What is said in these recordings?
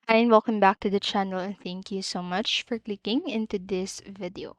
Hi, and welcome back to the channel, and thank you so much for clicking into this video.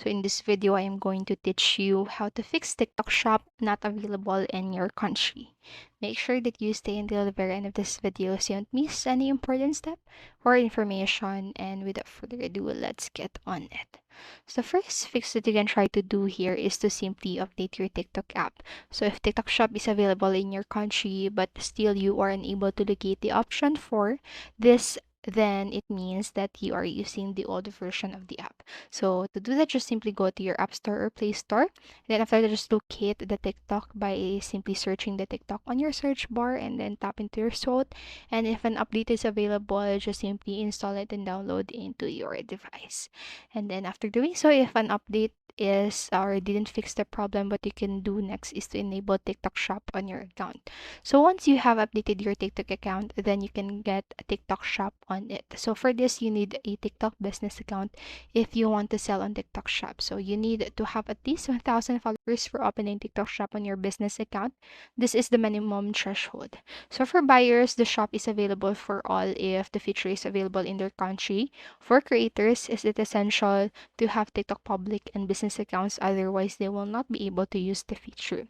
So in this video, I am going to teach you how to fix TikTok Shop not available in your country. Make sure that you stay until the very end of this video so you don't miss any important step or information, and without further ado, let's get on it. So the first fix that you can try to do here is to simply update your TikTok app. So if TikTok Shop is available in your country but still you are unable to locate the option for this, then it means that you are using the old version of the app. So to do that, just simply go to your App Store or Play Store. Then after that, just locate the TikTok by simply searching the TikTok on your search bar and then tap into your throat. And if an update is available, just simply install it and download into your device. And then after doing so, if an update is or didn't fix the problem, what you can do next is to enable TikTok Shop on your account. So once you have updated your TikTok account, then you can get a TikTok Shop on it. So for this, you need a TikTok business account if you want to sell on TikTok Shop. So you need to have at least 1,000 followers for opening TikTok Shop on your business account. This is the minimum threshold. So for buyers, the shop is available for all if the feature is available in their country. For creators, is it essential to have TikTok public and business accounts, otherwise they will not be able to use the feature.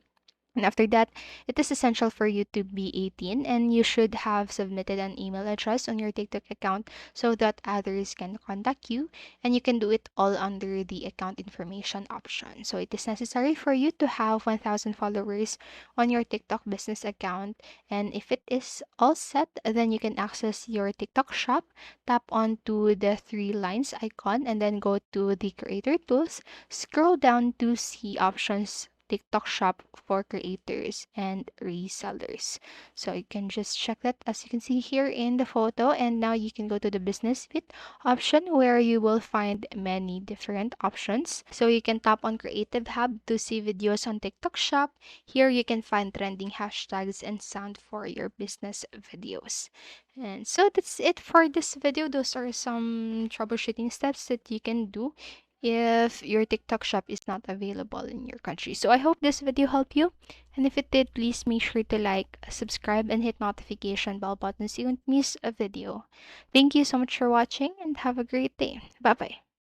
And after that, it is essential for you to be 18 and you should have submitted an email address on your TikTok account so that others can contact you, and you can do it all under the account information option. So it is necessary for you to have 1,000 followers on your TikTok business account, and if it is all set, then you can access your TikTok shop, tap onto the three lines icon and then go to the creator tools, scroll down to see options TikTok shop for creators and resellers. So you can just check that as you can see here in the photo. And now you can go to the business fit option where you will find many different options. So you can tap on Creative Hub to see videos on TikTok shop. Here you can find trending hashtags and sound for your business videos. And so that's it for this video. Those are some troubleshooting steps that you can do if your TikTok shop is not available in your country. So I hope this video helped you. And if it did, please make sure to like, subscribe, and hit notification bell button so you don't miss a video. Thank you so much for watching and have a great day. Bye bye.